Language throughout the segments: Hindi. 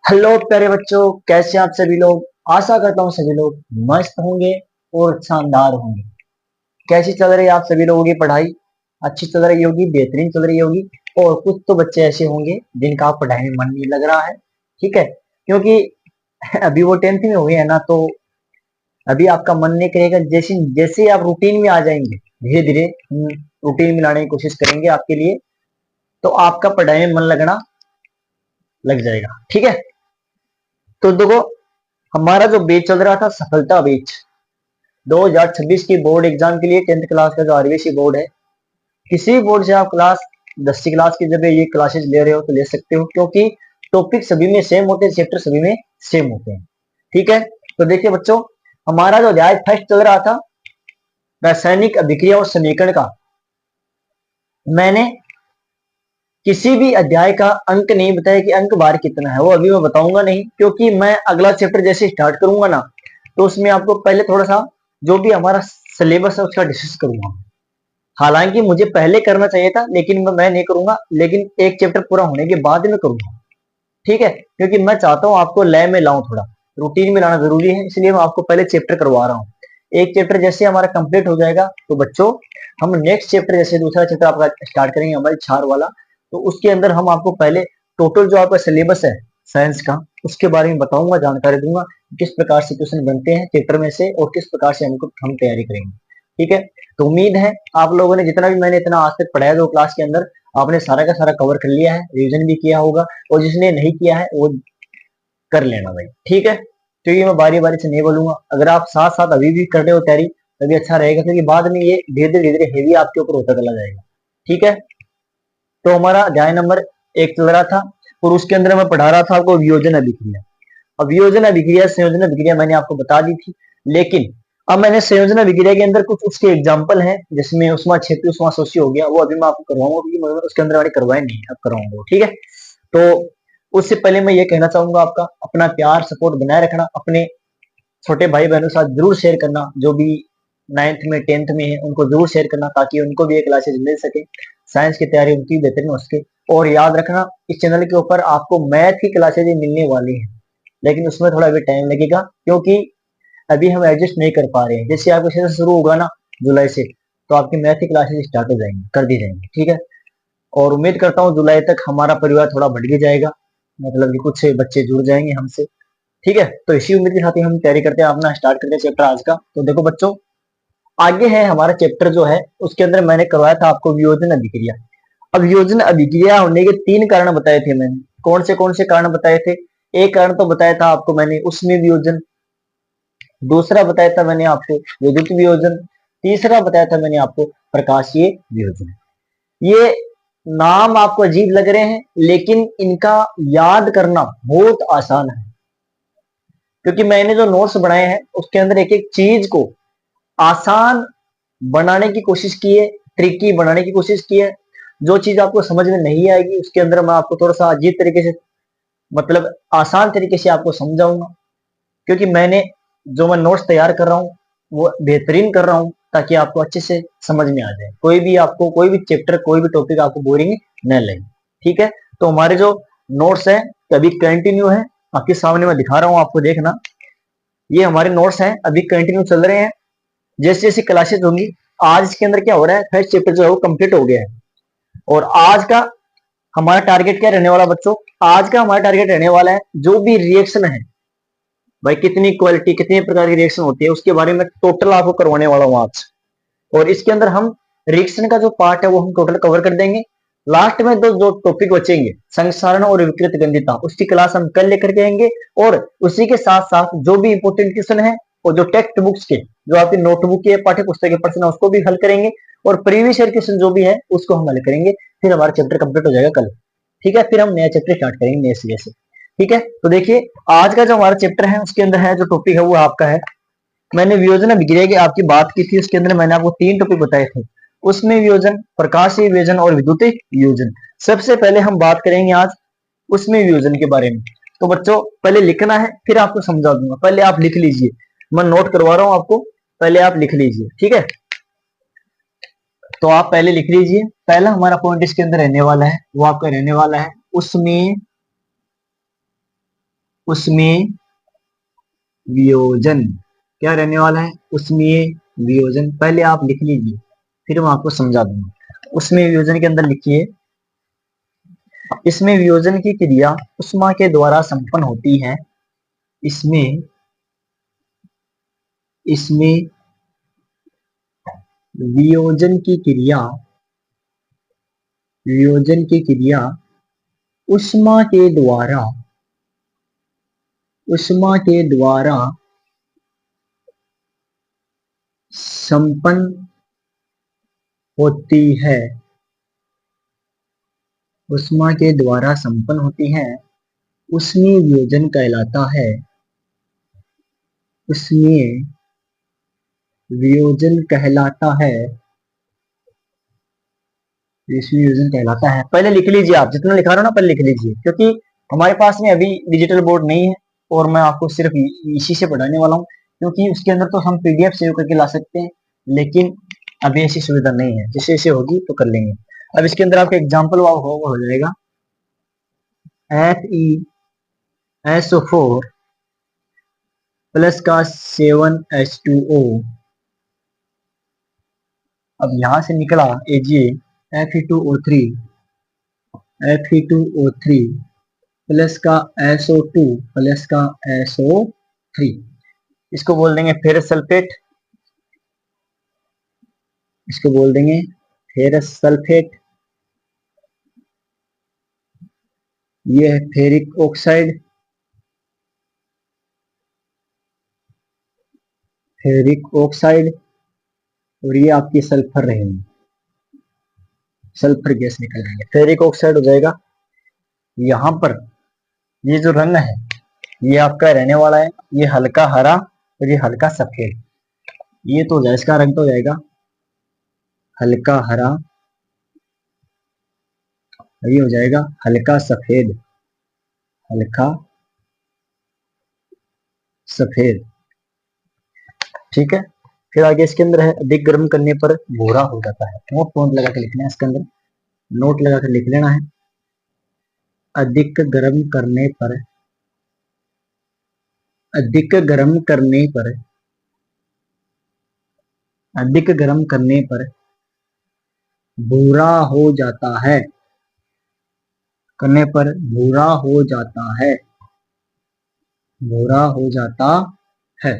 हेलो प्यारे बच्चों, कैसे आप सभी लोग। आशा करता हूँ सभी लोग मस्त होंगे और शानदार होंगे। कैसी चल रही है आप सभी लोगों की पढ़ाई? अच्छी चल रही होगी, बेहतरीन चल रही होगी। और कुछ तो बच्चे ऐसे होंगे जिनका पढ़ाई में मन नहीं लग रहा है। ठीक है, क्योंकि अभी वो 10th में हुए हैं ना, तो अभी आपका मन नहीं करेगा। जैसे जैसे ही आप रूटीन में आ जाएंगे, धीरे धीरे हम रूटीन में लाने की कोशिश करेंगे आपके लिए, तो आपका पढ़ाई में मन लगना लग जाएगा। ठीक है, तो देखो, हमारा जो बैच चल रहा था सफलता बैच 2026 की बोर्ड एग्जाम के लिए 10th क्लास का जो आरबीसी बोर्ड है, किसी भी बोर्ड से आप क्लास 10वीं क्लास की जब ये क्लासेस ले रहे हो तो ले सकते हो, क्योंकि टॉपिक सभी में सेम होते हैं, चैप्टर सभी में सेम होते हैं। ठीक है, तो देखिए बच्चों, हमारा जो अध्याय फर्स्ट चल रहा था रासायनिक अभिक्रिया और समीकरण का, मैंने किसी भी अध्याय का अंक नहीं बताया कि अंक बार कितना है, वो अभी मैं बताऊंगा नहीं, क्योंकि मैं अगला चैप्टर जैसे स्टार्ट करूंगा ना, तो उसमें आपको पहले थोड़ा सा जो भी हमारा सिलेबस है उसका डिस्कस करूंगा। हालांकि मुझे पहले करना चाहिए था, लेकिन मैं नहीं करूंगा, लेकिन एक चैप्टर पूरा होने के बाद में करूंगा। ठीक है, क्योंकि मैं चाहता हूँ आपको लय में लाऊं, थोड़ा रूटीन में लाना जरूरी है, इसलिए मैं आपको पहले चैप्टर करवा रहा हूँ। एक चैप्टर जैसे हमारा कंप्लीट हो जाएगा तो बच्चों, हम नेक्स्ट चैप्टर जैसे दूसरा चैप्टर आपका स्टार्ट करेंगे हमारे छार वाला, तो उसके अंदर हम आपको पहले टोटल जो आपका सिलेबस है साइंस का, उसके बारे में बताऊंगा, जानकारी दूंगा, किस प्रकार से क्वेश्चन बनते हैं चैप्टर में से और किस प्रकार से हम तैयारी करेंगे। ठीक है, तो उम्मीद है आप लोगों ने जितना भी मैंने इतना आज तक पढ़ाया दो क्लास के अंदर, आपने सारा का सारा कवर कर लिया है, रिविजन भी किया होगा, और जिसने नहीं किया है वो कर लेना भाई। ठीक है, क्योंकि मैं बारी बारी से नहीं बोलूंगा, अगर आप साथ साथ अभी भी कर रहे हो तैयारी तभी अच्छा रहेगा, क्योंकि बाद में ये धीरे धीरे हेवी आपके ऊपर होता चला जाएगा। ठीक है, तो हमारा अध्याय नंबर 1 चल रहा था, और उसके अंदर मैं पढ़ा रहा था आपको वियोजन अभिक्रिया। अब वियोजन अभिक्रिया संयोजन अभिक्रिया मैंने आपको बता दी थी, लेकिन अब मैंने संयोजन अभिक्रिया के अंदर कुछ उसके एग्जाम्पल हैं, जिसमें उष्मा क्षेत्र उष्मा शोषी हो गया, वो अभी मैं आपको करवाऊंगा, क्योंकि मैं उसके अंदर मैंने करवाए नहीं, अब करवाऊंगा। ठीक है, तो उससे पहले मैं ये कहना चाहूंगा, आपका अपना प्यार सपोर्ट बनाए रखना, अपने छोटे भाई बहनों के साथ जरूर शेयर करना, जो भी 9th में 10th में है उनको जरूर शेयर करना, ताकि उनको भी ये क्लासेस मिल सके, साइंस की तैयारी उनकी बेहतरीन हो सके। और याद रखना, इस चैनल के ऊपर आपको मैथ की क्लासेज मिलने वाली है, लेकिन उसमें थोड़ा भी टाइम लगेगा, क्योंकि अभी हम एडजस्ट नहीं कर पा रहे हैं। जैसे आपको सेशन शुरू होगा ना जुलाई से, तो आपकी मैथ की क्लासेस स्टार्ट हो जाएंगी, कर दी जाएंगी। ठीक है, और उम्मीद करता हूँ जुलाई तक हमारा परिवार थोड़ा बढ़ के जाएगा, मतलब कि कुछ बच्चे जुड़ जाएंगे हमसे। ठीक है, तो इसी उम्मीद के साथ ही हम तैयारी करते हैं, अपना स्टार्ट करते हैं चैप्टर आज का। तो देखो बच्चों, आगे है हमारा चैप्टर जो है, उसके अंदर मैंने करवाया था आपको वियोजन अभिक्रिया। अब वियोजन अभिक्रिया होने के 3 कारण बताए थे मैंने। कौन से कारण बताए थे? एक कारण तो बताया था आपको मैंने उसमें वियोजन, दूसरा बताया था मैंने आपको विद्युत वियोजन, तीसरा बताया था मैंने आपको प्रकाशीय वियोजन। ये नाम आपको अजीब लग रहे हैं, लेकिन इनका याद करना बहुत आसान है, क्योंकि मैंने जो नोट्स बनाए हैं उसके अंदर एक एक चीज को आसान बनाने की कोशिश की है, ट्रिकी बनाने की कोशिश की है। जो चीज आपको समझ में नहीं आएगी उसके अंदर मैं आपको थोड़ा सा अजीब तरीके से, मतलब आसान तरीके से आपको समझाऊंगा, क्योंकि मैं नोट्स तैयार कर रहा हूँ वो बेहतरीन कर रहा हूँ, ताकि आपको अच्छे से समझ में आ जाए, कोई भी चैप्टर कोई भी टॉपिक आपको बोरिंग न लगे। ठीक है, तो हमारे जो नोट्स है अभी कंटिन्यू है, आपके सामने मैं दिखा रहा हूँ, आपको देखना, ये हमारे नोट्स हैं अभी कंटिन्यू चल रहे हैं। जैसे जैसे क्लासेस होंगी, आज इसके अंदर क्या हो रहा है, फर्स्ट चैप्टर जो है वो कंप्लीट हो गया है, और आज का हमारा टारगेट क्या रहने वाला बच्चों, आज का हमारा टारगेट रहने वाला है जो भी रिएक्शन है भाई, कितनी क्वालिटी कितने प्रकार की रिएक्शन होती है उसके बारे में टोटल आपको करवाने वाला हूँ आज। और इसके अंदर हम रिएक्शन का जो पार्ट है वो हम टोटल कवर कर देंगे। लास्ट में दो जो टॉपिक बचेंगे, संक्षारण और विकृत गंधिता, उसकी क्लास हम कल लेकर के आएंगे, और उसी के साथ साथ जो भी इंपोर्टेंट क्वेश्चन है और जो टेक्स्ट बुक्स के, जो आपकी नोटबुक के पाठ्य पुस्तक के प्रश्न है उसको भी हल करेंगे, और प्रीवियस ईयर क्वेश्चन जो भी है उसको हम हल करेंगे। फिर हमारा चैप्टर कंप्लीट हो जाएगा कल। ठीक है, फिर हम नया चैप्टर स्टार्ट करेंगे नए सिरे से। ठीक है, तो देखिए, आज का जो हमारा चैप्टर है उसके अंदर है जो टॉपिक है वो आपका है, मैंने वियोजन अभिक्रिया की आपकी बात की थी, उसके अंदर मैंने आपको 3 टॉपिक बताए थे, उसमें वियोजन, प्रकाशीय वियोजन और विद्युतीय वियोजन। सबसे पहले हम बात करेंगे आज उसमें वियोजन के बारे में। तो बच्चों, पहले लिखना है फिर आपको समझा दूंगा, पहले आप लिख लीजिए, मैं नोट करवा रहा हूं आपको, पहले आप लिख लीजिए। ठीक है, तो आप पहले लिख लीजिए, पहला हमारा पॉइंट इसके अंदर रहने वाला है वो आपका रहने वाला है उसमें उसमें वियोजन क्या रहने वाला है, उसमें वियोजन। पहले आप लिख लीजिए, फिर मैं आपको समझा दूंगा। उसमें वियोजन के अंदर लिखिए, इसमें वियोजन की क्रिया उष्मा के द्वारा संपन्न होती है। इसमें इसमें वियोजन की क्रिया, वियोजन की क्रिया उष्मा के द्वारा, उष्मा के द्वारा संपन्न होती है, उष्मा के द्वारा संपन्न होती है। उसमें वियोजन कहलाता है, उसमें वियोजन कहलाता है, इसमें वियोजन कहलाता है। पहले लिख लीजिए, आप जितना लिखा रहे हो ना पहले लिख लीजिए, क्योंकि हमारे पास में अभी डिजिटल बोर्ड नहीं है और मैं आपको सिर्फ इसी से पढ़ाने वाला हूँ। क्योंकि उसके अंदर तो हम पीडीएफ सेव करके ला सकते हैं, लेकिन अभी ऐसी सुविधा नहीं है। जैसे जैसे होगी तो कर लेंगे। अब इसके अंदर आपका एग्जाम्पल हो जाएगा, FeSO4 प्लस का 7H2O। अब यहां से निकला Ag Fe2O3, Fe2O3 प्लस का SO2 प्लस का SO3, इसको बोल देंगे फेरस सल्फेट, इसको बोल देंगे फेरस सल्फेट। ये है फेरिक ऑक्साइड, फेरिक ऑक्साइड, और ये आपकी सल्फर रहेंगे, सल्फर गैस निकल जाएंगे, फेरिक ऑक्साइड हो जाएगा। यहाँ पर ये जो रंग है ये आपका रहने वाला है, ये हल्का हरा और ये हल्का सफेद। ये तो इसका रंग तो हो जाएगा हल्का हरा, ये हो जाएगा हल्का सफेद, हल्का सफेद। ठीक है, फिर आगे इसके अंदर है अधिक गर्म करने पर भूरा हो जाता है। नोट लगा के लिखना है, इसके अंदर नोट लगा कर लिख लेना है। अधिक गर्म करने पर, अधिक गर्म करने पर, अधिक गर्म करने पर भूरा हो जाता है, करने पर भूरा हो जाता है, भूरा हो जाता है।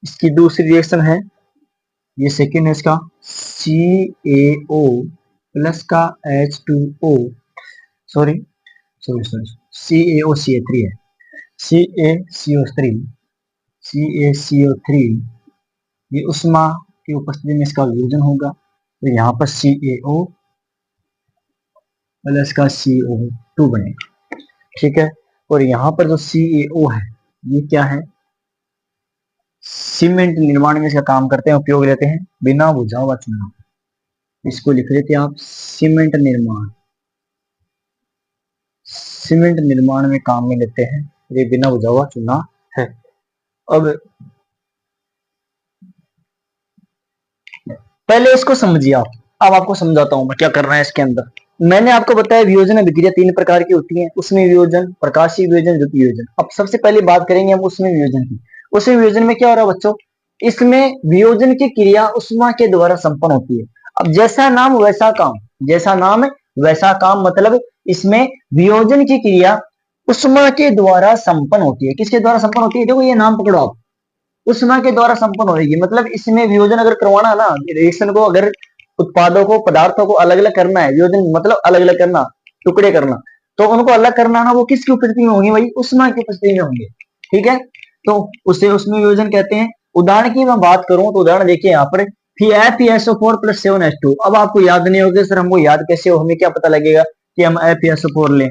इसकी दूसरी रिएक्शन है, ये सेकेंड है इसका, CaO प्लस का H2O, sorry sorry sorry CaOCa3 है, CaCO3, CaCO3, ये उष्मा की उपस्थिति में इसका वियोजन होगा, तो यहाँ पर CaO प्लस का CO2 बनेगा। ठीक है, और यहाँ पर जो CaO है ये क्या है, सीमेंट निर्माण में इसका काम करते हैं, उपयोग लेते हैं, बिना बुझा हुआ चूना। इसको लिख लेते हैं आप सीमेंट निर्माण, सीमेंट निर्माण में काम में लेते हैं, ये बिना बुझा हुआ चूना है। अब पहले इसको समझिए आप, अब आपको समझाता हूं मैं क्या करना है इसके अंदर। मैंने आपको बताया वियोजन अभिक्रिया 3 प्रकार की होती है, उसमें वियोजन, प्रकाशीय वियोजन, द्युतीय वियोजन। अब सबसे पहले बात करेंगे हम उसमें वियोजन की। उसमें वियोजन में क्या हो रहा है बच्चों, इसमें वियोजन की क्रिया उष्मा के द्वारा संपन्न होती है। अब जैसा नाम वैसा काम, जैसा नाम वैसा काम, मतलब इसमें वियोजन की क्रिया उष्मा के द्वारा संपन्न होती है। किसके द्वारा संपन्न होती है, देखो ये नाम पकड़ो आप, उष्मा के द्वारा संपन्न होगी। मतलब इसमें वियोजन अगर करवाना ना, रिएक्शन को, अगर उत्पादों को, पदार्थों को अलग अलग करना है, वियोजन मतलब अलग अलग करना, टुकड़े करना, तो उनको अलग करना ना, वो किसकी उपस्थिति में होंगे भाई, उष्मा की उपस्थिति में होंगे। ठीक है, तो उसे उसमें वियोजन कहते हैं। उदाहरण की मैं बात करूं तो उदाहरण देखिए यहाँ पर, FeSO4 प्लस 7H2। अब आपको याद नहीं होगा सर, हमको याद कैसे हो, हमें क्या पता लगेगा कि हम FeSO4 लें,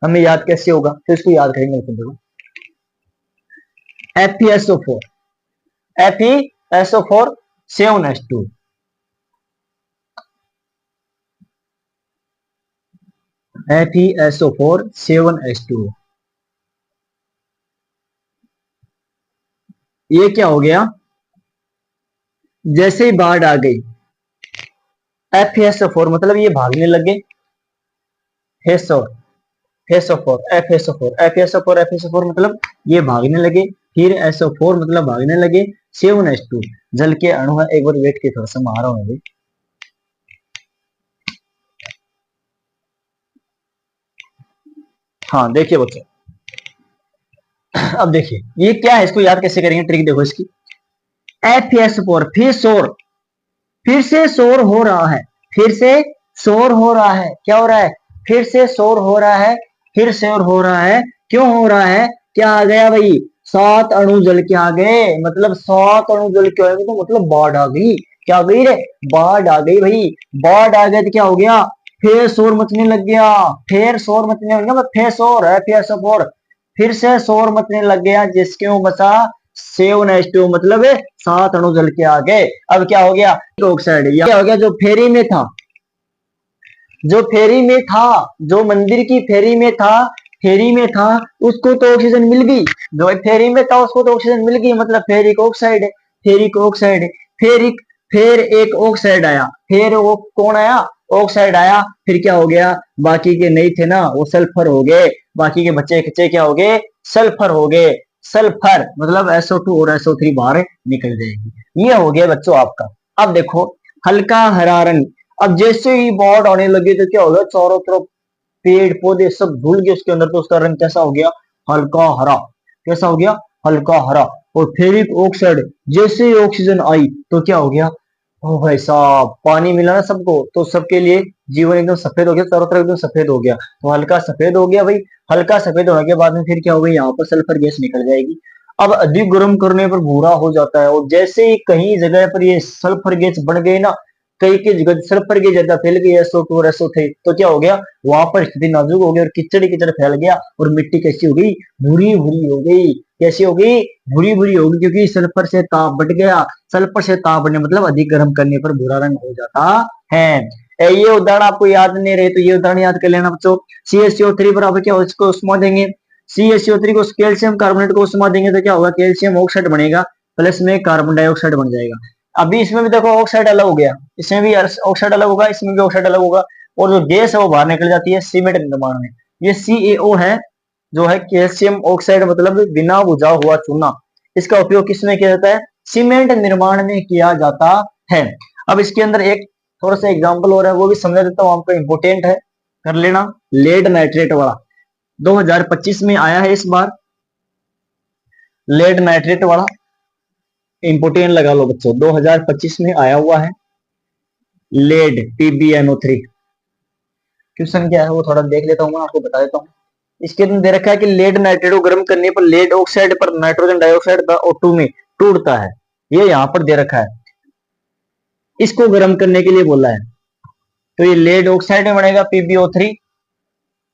हमें याद कैसे होगा, तो इसको याद करेंगे। FeSO4, FeSO4 7H2, FeSO4 7H2। ये क्या हो गया, जैसे ही बाढ़ आ गई, FeSO4 मतलब ये भागने लगे, हेसो FeSO4 FeSO4 FeSO4 FeSO4 मतलब ये भागने लगे, फिर SO4 मतलब भागने लगे, 7H2 जल के अणु है। एक बार वेट के थोड़ा सा मारा हूं अभी। हाँ देखिए बच्चों, अब देखिए ये क्या है, इसको याद कैसे करेंगे, ट्रिक देखो इसकी। FeSO4 फिर शोर, फिर से शोर हो रहा है, फिर से शोर हो रहा है, क्या हो रहा है, फिर से शोर हो रहा है, फिर शोर हो रहा है, क्यों हो रहा है, क्या आ गया भाई, 7 अणु जल के आ गए, मतलब 7 अणु जल के आएंगे तो मतलब बाढ़ आ गई, क्या आ गई रे, बाढ़ आ गई भाई, बाढ़ आ गई तो क्या हो गया, फिर शोर मचने लग गया, फिर शोर मचने लग गया, फिर शोर है, फिर शोर, फिर से शोर मचने लग गया, जिसके बचा 7H2 मतलब 7 अणु जल के आ गए। अब क्या हो गया, ऑक्साइड, क्या हो गया, जो फेरी में था, जो फेरी में था, जो मंदिर की फेरी में था, फेरी में था, उसको तो ऑक्सीजन मिल गई, जो फेरी में था उसको तो ऑक्सीजन मिल गई, मतलब फेरिक ऑक्साइड है, फेरिक ऑक्साइड, फेरिक, फिर एक ऑक्साइड आया, फिर वो कौन आया, ऑक्साइड आया, फिर क्या हो गया, बाकी के नहीं थे ना वो सल्फर हो गए, बाकी के बच्चे कच्चे क्या हो गए, सल्फर हो गए, सल्फर मतलब SO2 और SO3 बाहर निकल जाएगी। ये हो गया बच्चों आपका। अब देखो हल्का हरा रंग, अब जैसे ही बाढ़ आने लगी तो क्या हो गया, चारों तरफ पेड़ पौधे सब धुल गए उसके अंदर, तो उसका रंग कैसा हो गया, हल्का हरा, कैसा हो गया, हल्का हरा। और फेरिक ऑक्साइड, जैसे ही ऑक्सीजन आई तो क्या हो गया, ओ भाई साहब पानी मिला ना सबको, तो सबके लिए जीवन एकदम सफेद हो गया, चारों तरफ एकदम सफेद हो गया, तो हल्का सफेद हो गया भाई। हल्का सफेद होने के बाद में फिर क्या हो गया, यहाँ पर सल्फर गैस निकल जाएगी। अब अधिक गर्म करने पर भूरा हो जाता है, और जैसे ही कहीं जगह पर ये सल्फर गैस बढ़ गई ना, कई की जगह सल्फर की ज्यादा फैल गई, SO2 और SO3, तो क्या हो गया, वहां पर स्थिति नाजुक हो गई और कीचड़ कीचड़ फैल गया, और मिट्टी कैसी हो गई, भूरी भूरी हो गई, कैसी हो गई, भूरी भूरी हो गई, क्योंकि सल्फर से ताप बढ़ गया, सल्फर से ताप बढ़ने मतलब अधिक गर्म करने पर भूरा रंग हो जाता है। ये उदाहरण आपको याद नहीं रहे तो ये उदाहरण याद कर लेना बच्चों। CaCO3 बराबर क्या हो, इसको उष्मा देंगे, CaCO3 को कैल्शियम कार्बोनेट को उष्मा देंगे तो क्या होगा, कैल्शियम ऑक्साइड बनेगा, प्लस में कार्बन डाइऑक्साइड बन जाएगा। अभी इसमें भी देखो ऑक्साइड अलग हो गया, इसमें भी ऑक्साइड अलग होगा, इसमें भी ऑक्साइड अलग होगा, और जो गैस है वो बाहर निकल जाती है सीमेंट निर्माण में। ये CaO है, जो है कैल्शियम ऑक्साइड मतलब बिना बुझा हुआ चूना, इसका उपयोग किसमें किया जाता है, सीमेंट निर्माण में किया जाता है। अब इसके अंदर एक थोड़ा सा एग्जाम्पल हो रहा है, वो भी समझा देता हूँ आपको, इंपोर्टेंट है, कर लेना। लेड नाइट्रेट वाला 2025 में आया है इस बार, लेड नाइट्रेट वाला इंपोर्टेंट लगा लो बच्चों, 2025 में आया हुआ है, लेड PbNO3। क्वेश्चन क्या है वो थोड़ा देख लेता हूँ, मैं आपको बता देता हूँ। इसके अंदर दे रखा है कि लेड नाइट्रेट को गर्म करने पर लेड ऑक्साइड पर नाइट्रोजन डाइऑक्साइड O2 में टूटता है, ये यहाँ पर दे रखा है, इसको गर्म करने के लिए बोला है। तो ये लेड ऑक्साइड में बनेगा PbO3,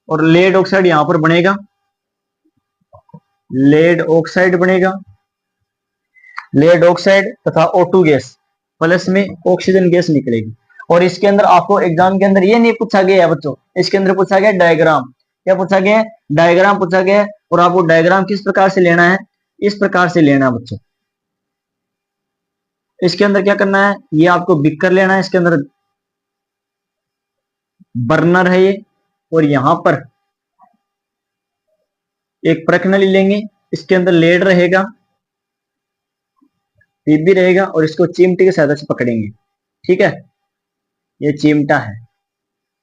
और लेड ऑक्साइड यहां पर बनेगा, लेड ऑक्साइड बनेगा, लेड ऑक्साइड तथा O2 गैस, प्लस में ऑक्सीजन गैस निकलेगी। और इसके अंदर आपको एग्जाम के अंदर ये नहीं पूछा गया है बच्चों, इसके अंदर पूछा गया डायग्राम, क्या पूछा गया है, डायग्राम पूछा गया है, और आपको डायग्राम किस प्रकार से लेना है, इस प्रकार से लेना है बच्चों। इसके अंदर क्या करना है, ये आपको बिक कर लेना है, इसके अंदर बर्नर है ये, और यहां पर एक प्रश्नली लेंगे, इसके अंदर लेड रहेगा, पीबी रहेगा, और इसको चिमटे की सहायता से पकड़ेंगे, ठीक है, ये चिमटा है,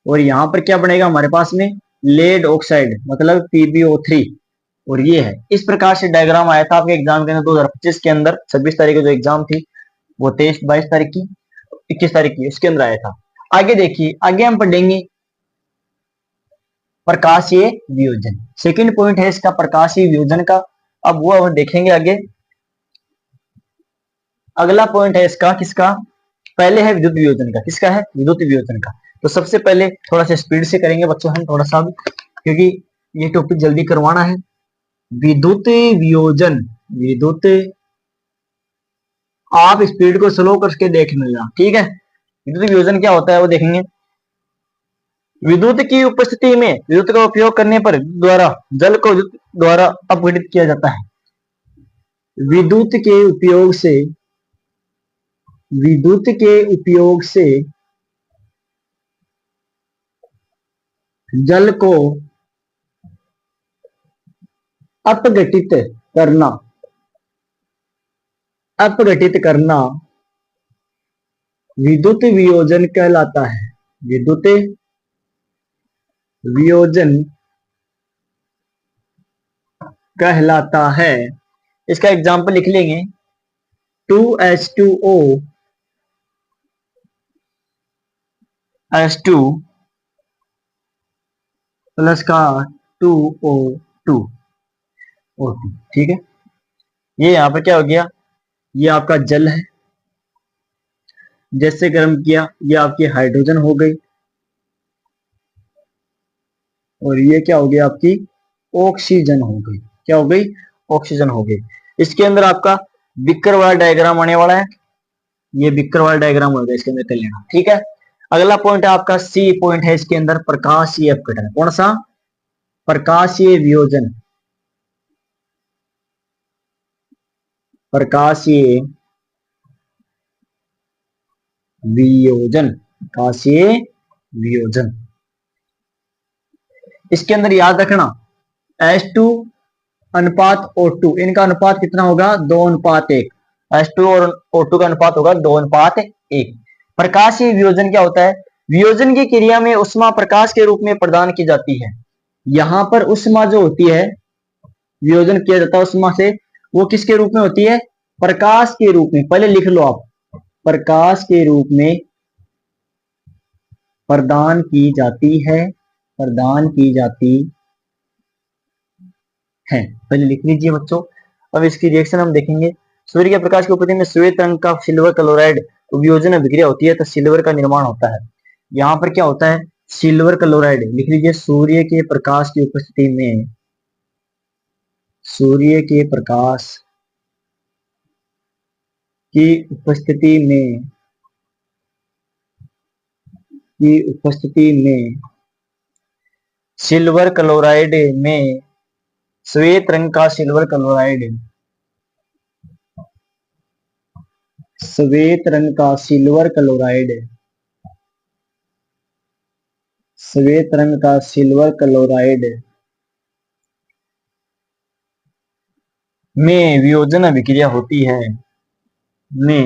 और यहां पर क्या बनेगा हमारे पास में, लेड ऑक्साइड मतलब PbO3, और ये है। इस प्रकार से डायग्राम आया था आपके एग्जाम के अंदर 2025 के अंदर, 26 तारीख को जो एग्जाम थी वो 23-22 तारीख की, 21 तारीख की, उसके अंदर आया था। आगे देखिए, आगे हम पढ़ेंगे प्रकाशीय वियोजन, सेकंड पॉइंट है इसका प्रकाशीय वियोजन का। अब वो हम देखेंगे आगे। अगला पॉइंट है इसका किसका, पहले है विद्युत वियोजन का, किसका है, विद्युत वियोजन का। तो सबसे पहले थोड़ा सा स्पीड से करेंगे बच्चों हम, थोड़ा सा, क्योंकि ये टॉपिक जल्दी करवाना है। विद्युत वियोजन, विद्युत, आप स्पीड को स्लो करके देख लेना, ठीक है। विद्युत वियोजन क्या होता है वो देखेंगे। विद्युत की उपस्थिति में विद्युत का उपयोग करने पर द्वारा जल को विद्युत द्वारा अपघटित किया जाता है। विद्युत के उपयोग से, विद्युत के उपयोग से जल को अपघटित करना, अपघटित करना विद्युत वियोजन कहलाता है। विद्युत वियोजन कहलाता है। इसका एग्जाम्पल लिख लेंगे, 2H2O H2 प्लस का 2O2 O2, ठीक है। ये यहाँ पर क्या हो गया, ये आपका जल है, जैसे गर्म किया ये आपकी हाइड्रोजन हो गई, और ये क्या हो गया आपकी ऑक्सीजन हो गई। क्या हो गई, ऑक्सीजन हो गई। इसके अंदर आपका बिक्कर वाला डायग्राम आने वाला है, ये बिक्कर वाला डायग्राम होगा, इसके अंदर कर लेना, ठीक है। अगला पॉइंट है आपका सी पॉइंट है, इसके अंदर प्रकाशीय अपघटन। कौन सा, प्रकाशीय वियोजन, प्रकाशीय वियोजन, प्रकाशीय वियोजन। इसके अंदर याद रखना H2 अनुपात O2, इनका अनुपात कितना होगा, 2:1। H2 और O2 का अनुपात होगा 2:1। प्रकाशीय वियोजन क्या होता है, वियोजन की क्रिया में उष्मा प्रकाश के रूप में प्रदान की जाती है। यहां पर उष्मा जो होती है, वियोजन किया जाता है उष्मा से, वो किसके रूप में होती है, प्रकाश के रूप में। पहले लिख लो आप, प्रकाश के रूप में प्रदान की जाती है, प्रदान की जाती है, पहले लिख लीजिए बच्चों। अब इसकी रिएक्शन हम देखेंगे। सूर्य के प्रकाश की उपस्थिति में श्वेत रंग का सिल्वर क्लोराइड वियोजन अभिक्रिया होती है, तो सिल्वर का निर्माण होता है। यहाँ पर क्या होता है, सिल्वर क्लोराइड लिख लीजिए। सूर्य के प्रकाश की उपस्थिति में, सूर्य के प्रकाश की उपस्थिति में, की उपस्थिति में सिल्वर क्लोराइड में, श्वेत रंग का सिल्वर क्लोराइड, श्वेत रंग का सिल्वर क्लोराइड, श्वेत रंग का सिल्वर क्लोराइड में वियोजन अभिक्रिया होती है, में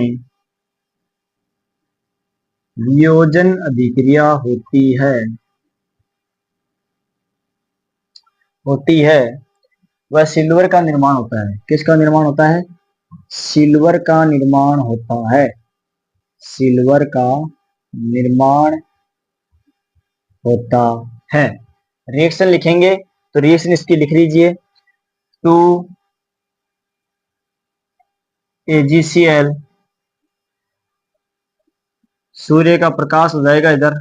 वियोजन अभिक्रिया होती है, होती है। वह सिल्वर का निर्माण होता है। किसका निर्माण होता है, सिल्वर का निर्माण होता है, सिल्वर का निर्माण होता है। रिएक्शन लिखेंगे तो रिएक्शन इसकी लिख लीजिए, 2AgCl, सूर्य का प्रकाश हो जाएगा इधर,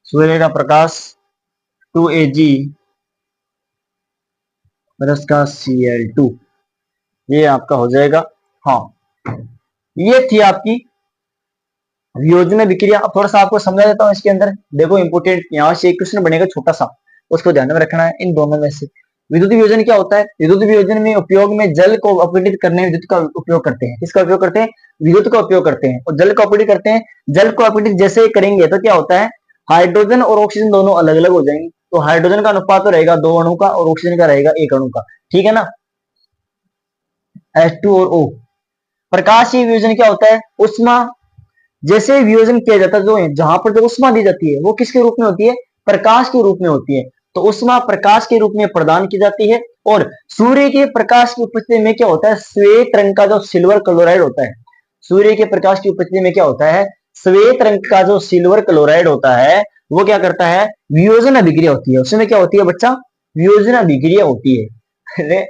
सूर्य का प्रकाश 2Ag प्लस का Cl2, ये आपका हो जाएगा। हाँ, ये थी आपकी वियोजन विक्रिया। अब थोड़ा सा आपको समझा देता हूँ इसके अंदर। देखो इंपोर्टेंट, यहाँ से एक क्वेश्चन बनेगा छोटा सा, उसको ध्यान में रखना है। इन दोनों में से विद्युत वियोजन क्या होता है, विद्युत वियोजन में उपयोग में जल को अपघटित करने में विद्युत का उपयोग करते हैं। किसका उपयोग करते हैं, विद्युत का उपयोग करते हैं, और जल को अपघटित करते हैं। जल को अपघटित जैसे करेंगे तो क्या होता है, हाइड्रोजन और ऑक्सीजन दोनों अलग अलग हो जाएंगे। तो हाइड्रोजन का अनुपात तो रहेगा 2 अणु का, और ऑक्सीजन का रहेगा 1 अणु का, ठीक है ना, H2 और O। प्रकाशीय वियोजन क्या होता है, उष्मा जैसे वियोजन किया जाता है, जो जहां पर जो उष्मा दी जाती है वो किसके रूप में होती है, प्रकाश के रूप में होती है। तो उष्मा प्रकाश के रूप में प्रदान की जाती है, और सूर्य के प्रकाश की उपस्थिति में क्या होता है, श्वेत रंग का जो सिल्वर क्लोराइड होता है, सूर्य के प्रकाश की उपस्थिति में क्या होता है, श्वेत रंग का जो सिल्वर क्लोराइड होता है, वो क्या करता है, वियोजन अभिक्रिया होती है। उसमें क्या होती है बच्चा, वियोजन अभिक्रिया होती है। अरे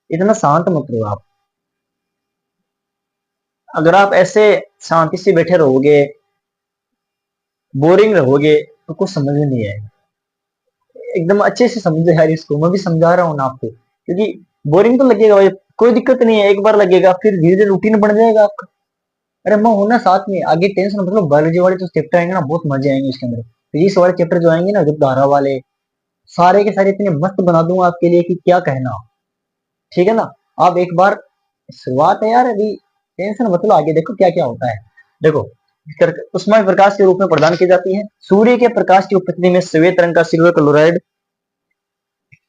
इतना शांत मत रहो आप, अगर आप ऐसे शांति से बैठे रहोगे, बोरिंग रहोगे, तो कुछ समझ में नहीं आएगा। एकदम अच्छे से समझो यार इसको, मैं भी समझा रहा हूँ ना आपको, क्योंकि बोरिंग तो लगेगा भाई, कोई दिक्कत नहीं है, एक बार लगेगा, फिर धीरे धीरे रूटीन बन जाएगा आपका। अरे मैं हूं ना साथ में, आगे टेंशन मतलब बायोलॉजी वाले जो चैप्टर आएंगे ना, बहुत मजे आएंगे इसके अंदर। फिजिक्स वाले चैप्टर जो आएंगे ना, जो धारा वाले, सारे के सारे इतने मस्त बना दूंगा आपके लिए कि क्या कहना, ठीक है ना। आप एक बार, शुरुआत है यार अभी, टेंशन मतलब, आगे देखो क्या क्या होता है। देखो उष्मा प्रकाश के रूप में प्रदान की जाती है। सूर्य के प्रकाश की उपस्थिति में श्वेत रंग का सिल्वर क्लोराइड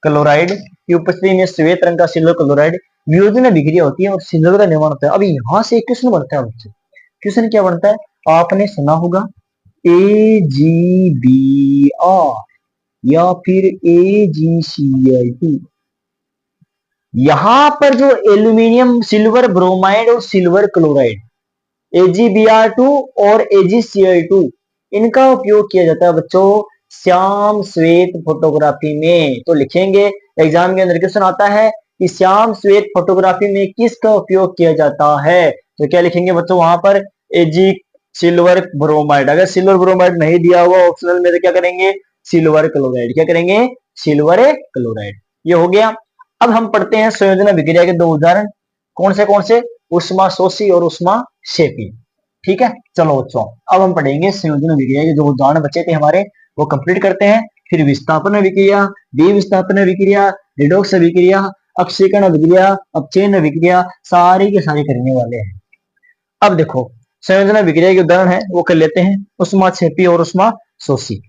क्लोराइड की उपस्थिति में श्वेत रंग का सिल्वर क्लोराइड वियोजन अभिक्रिया होती है और सिल्वर का निर्माण होता है। अभी यहाँ से एक क्वेश्चन बनता है बच्चों, क्वेश्चन क्या बनता है, आपने सुना होगा AgBr या फिर AgCl2। यहां पर जो एल्यूमिनियम सिल्वर ब्रोमाइड और सिल्वर क्लोराइड AgBr2 और AgCl2 इनका उपयोग किया जाता है बच्चों श्याम श्वेत फोटोग्राफी में। तो लिखेंगे एग्जाम के अंदर क्वेश्चन आता है कि श्याम श्वेत फोटोग्राफी में किसका उपयोग किया जाता है, तो क्या लिखेंगे बच्चों वहां पर Ag सिल्वर ब्रोमाइड। अगर सिल्वर ब्रोमाइड नहीं दिया हुआ ऑप्शनल में तो क्या करेंगे सिल्वर क्लोराइड, क्या करेंगे सिल्वर क्लोराइड। ये हो गया। अब हम पढ़ते हैं संयोजन अभिक्रिया के दो उदाहरण, कौन से उष्मा शोषी और उष्मा शेपी। ठीक है, चलो बच्चों अब हम पढ़ेंगे संयोजन अभिक्रिया के जो उदाहरण बचे थे हमारे वो कंप्लीट करते हैं। फिर विस्थापन अभिक्रिया, विस्थापन अभिक्रिया, रिडॉक्स अभिक्रिया, अक्षीकरण अभिक्रिया, अपचयन अभिक्रिया सारी के सारे करने वाले हैं। अब देखो संयोजन अभिक्रिया के उदाहरण है वो कर लेते हैं, उष्मा क्षेपी और उष्मा शोषी।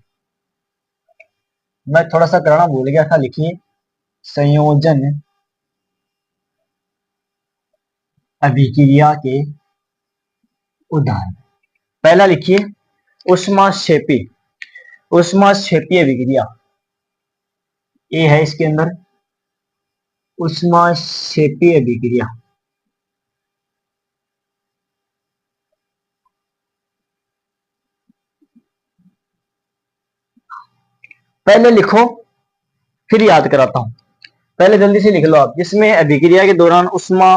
मैं थोड़ा सा करना भूल गया था, लिखिए संयोजन अभिक्रिया के उदाहरण। पहला लिखिए उष्मा क्षेपी, उष्मा क्षेपीय अभिक्रिया ये है इसके अंदर उष्मा क्षेपीय अभिक्रिया। पहले लिखो फिर याद कराता हूं, पहले जल्दी से लिख लो आप। जिसमें अभिक्रिया के दौरान उष्मा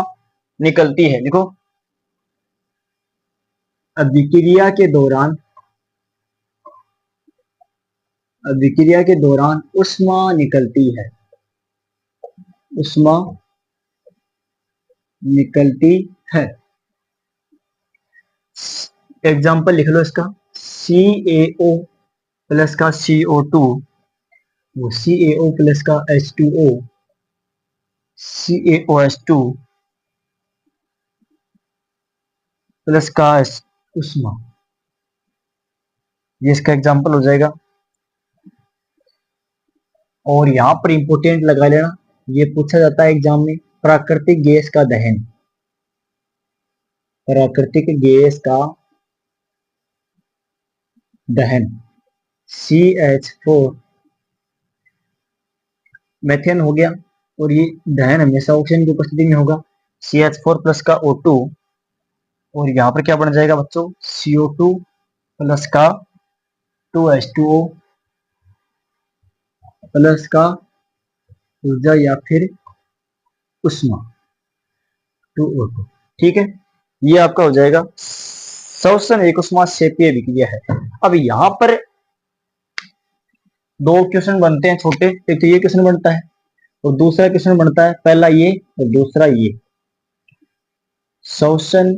निकलती है, लिखो अभिक्रिया के दौरान, अभिक्रिया के दौरान उष्मा निकलती है, उष्मा निकलती है। एग्जाम्पल लिख लो इसका, CaO प्लस का CO2, वो CaO प्लस का H2O, CaOH2 प्लस का उष्मा, ये इसका एग्जाम्पल हो जाएगा। और यहां पर इंपोर्टेंट लगा लेना, ये पूछा जाता है एग्जाम में, प्राकृतिक गैस का दहन, प्राकृतिक गैस का दहन CH4 मेथेन हो गया, और ये दहन हमेशा ऑक्सीजन की उपस्थिति में होगा, CH4 प्लस का O2, और यहाँ पर क्या बन जाएगा बच्चों CO2 प्लस का 2H2O प्लस का ऊर्जा या फिर उष्मा 2O2। ठीक है, ये आपका हो जाएगा शोषण एक उष्मा क्षेपीय अभिक्रिया है। अब यहाँ पर दो क्वेश्चन बनते हैं छोटे, एक तो ये क्वेश्चन बनता है और दूसरा क्वेश्चन बनता है, पहला ये और दूसरा ये। शोषण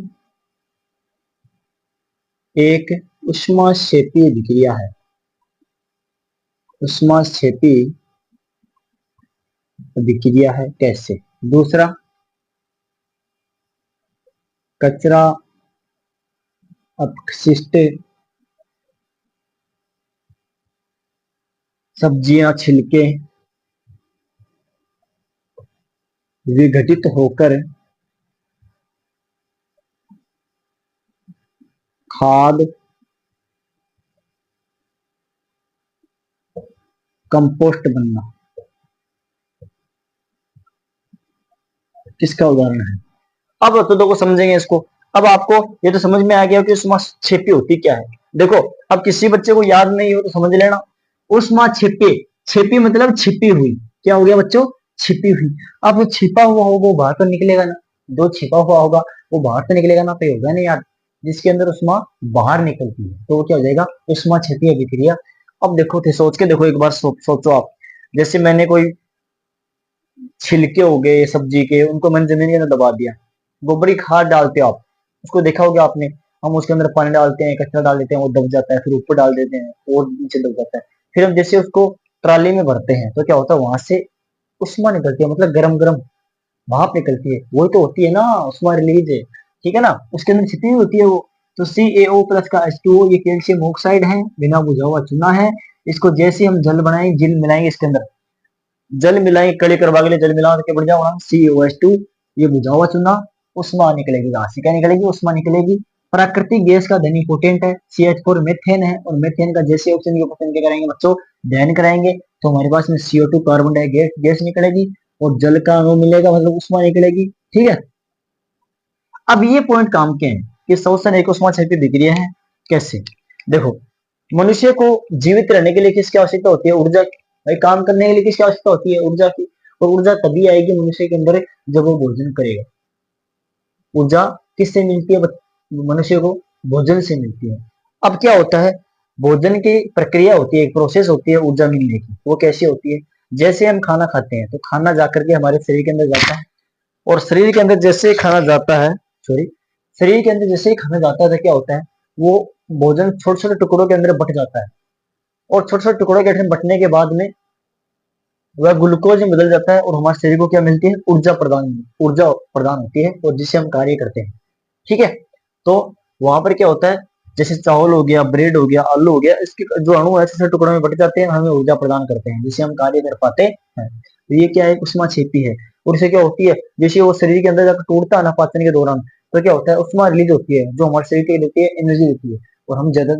एक उष्मा क्षेपीय अभिक्रिया है, उष्मा क्षेपीय अभिक्रिया है कैसे। दूसरा कचरा अपशिष्ट सब्जियां छिलके विघटित होकर खाद कंपोस्ट बनना, किसका उदाहरण है। अब तो देखो समझेंगे इसको। अब आपको ये तो समझ में आ गया कि उष्मा क्षेपी होती क्या है। देखो अब किसी बच्चे को याद नहीं हो तो समझ लेना, उष्मा छिपी, छिपी मतलब छिपी हुई, क्या हो गया बच्चों छिपी हुई। अब वो छिपा हुआ होगा वो बाहर तो निकलेगा ना, जो छिपा हुआ होगा वो बाहर तो निकलेगा ना, तो होगा नहीं यार जिसके अंदर उष्मा बाहर निकलती है, तो वो क्या हो जाएगा उष्मा छिपी अभिक्रिया। अब देखो थे सोच के देखो एक बार सोचो आप, जैसे मैंने कोई छिलके हो गए सब्जी के, उनको मैंने जमीन के अंदर दबा दिया, गोबरी खाद डालते हो आप, उसको देखा होगा आपने, हम उसके अंदर पानी डालते हैं कचरा डाल देते हैं वो दब जाता है, फिर ऊपर डाल देते हैं और नीचे दब जाता है, फिर हम जैसे उसको ट्राली में भरते हैं तो क्या होता है वहां से उष्मा निकलती है, मतलब गरम गरम भाप निकलती है, वही तो होती है ना उष्मा रिलीज है। ठीक है ना, उसके अंदर छिपी हुई होती है वो, तो CaO प्लस का H2O ये कैल्शियम ऑक्साइड है, बिना बुझा हुआ चूना है। इसको जैसे हम जल बनाएंगे, जल मिलाएंगे इसके अंदर, जल मिलाएंगे, कड़े करवा के लिए जल मिला के बढ़ जाओ CaOH2, ये बुझा हुआ चूना, उष्मा निकलेगी। कहां से क्या निकलेगी? उष्मा निकलेगी। प्राकृतिक गैस का धनी पोटेंट है, CH4 मेथेन है, और मेथेन का जैसे ऑप्शन के ऑप्शन क्या करेंगे बच्चों, दहन कराएंगे तो हमारे पास में CO2 कार्बन डाइऑक्साइड गैस निकलेगी, और जल का अणु मिलेगा, मतलब उष्मा निकलेगी। ठीक है, अब ये पॉइंट काम के हैं कि शोषण एक उष्मा क्षैतिज विक्रिया है। कैसे? देखो, मनुष्य को जीवित रहने के लिए किसकी आवश्यकता होती है? ऊर्जा की। भाई काम करने के लिए किसकी आवश्यकता होती है? ऊर्जा की। और ऊर्जा तभी आएगी मनुष्य के अंदर जब वो भोजन करेगा। ऊर्जा किससे मिलती है मनुष्य को? भोजन से मिलती है। अब क्या होता है, भोजन की प्रक्रिया होती है, एक प्रोसेस होती है ऊर्जा मिलने की। वो कैसे होती है? जैसे हम खाना खाते हैं तो खाना जाकर के हमारे शरीर के अंदर जाता है, और शरीर के अंदर जैसे ही खाना जाता है, सॉरी, शरीर के अंदर जैसे ही खाना जाता है तो क्या होता है, वो भोजन छोटे छोटे टुकड़ों के अंदर बट जाता है, और छोटे छोटे टुकड़ों के अंदर बटने के बाद में वह ग्लूकोज में बदल जाता है, और हमारे शरीर को क्या मिलती है? ऊर्जा प्रदान होती है, और जिससे हम कार्य करते हैं। ठीक है, तो वहां पर क्या होता है, जैसे चावल हो गया, ब्रेड हो गया, आलू हो गया, इसके जो अणु है छोटे टुकड़ों में बट जाते हैं, हमें ऊर्जा प्रदान करते हैं, जिससे हम कार्य कर पाते हैं। तो ये क्या है? उष्मा क्षेपी है। और इससे क्या होती है, जैसे वो शरीर के अंदर जाकर टूटता है ना पाचन के दौरान, तो क्या होता है, उष्मा रिलीज होती है, जो हमारे शरीर के लिए देती है, एनर्जी देती है, और हम ज्यादा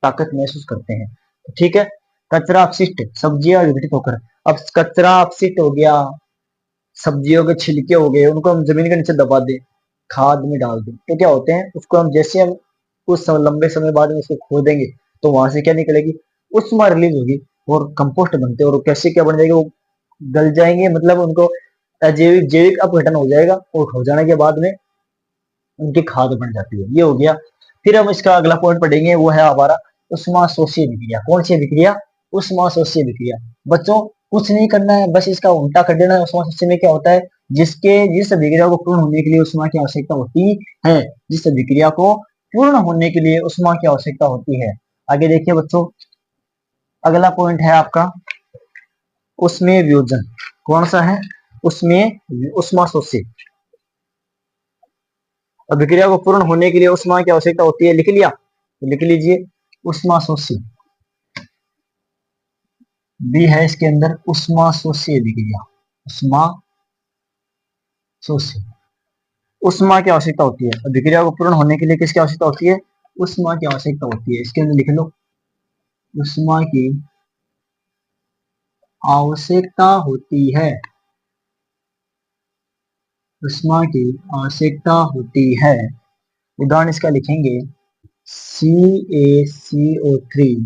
ताकत महसूस करते हैं। ठीक है, कचरा अपशिष्ट सब्जियां विघटित होकर, अब कचरा अपशिष्ट हो गया, सब्जियों के छिलके हो गए, उनको हम जमीन के नीचे दबा दें, खाद में डाल दें, तो क्या होते हैं, उसको हम जैसे हम लंबे समय बाद में उसको खोदेंगे तो वहां से क्या निकलेगी? उष्मा रिलीज होगी, और कंपोस्ट बनते हैं, और कैसे क्या बन जाएगी, वो गल जाएंगे, मतलब उनको अजैविक जैविक अपघटन हो जाएगा, और हो जाने के बाद में उनकी खाद बन जाती है। ये हो गया। फिर हम इसका अगला पॉइंट पढ़ेंगे, वो है हमारा उष्माशोषीय विक्रिया। कौन सी विक्रिया? उष्माशोषीय विक्रिया। बच्चों कुछ नहीं करना है, बस इसका उल्टा कर देना है। उष्माशोषीय में क्या होता है, जिस विक्रिया को पूर्ण होने के लिए उष्मा की आवश्यकता होती है, जिस विक्रिया को पूर्ण होने के लिए उष्मा की आवश्यकता होती है। आगे देखिए बच्चों, अगला पॉइंट है आपका उष्मीय वियोजन। कौन सा है? उसमें उष्माशोषी। अभिक्रिया को पूर्ण होने के लिए उष्मा की आवश्यकता होती है, लिख लिया तो लिख लीजिए उष्माशोषी। बी है इसके अंदर उष्माशोषी अभिक्रिया। उष्माशोषी, उष्मा की आवश्यकता होती है। अभिक्रिया को पूर्ण होने के लिए किसकी आवश्यकता होती है? उष्मा की आवश्यकता होती है। इसके अंदर लिख लो उष्मा की आवश्यकता होती है। उष्मा की आवश्यकता होती है। उदाहरण इसका लिखेंगे CaCO3।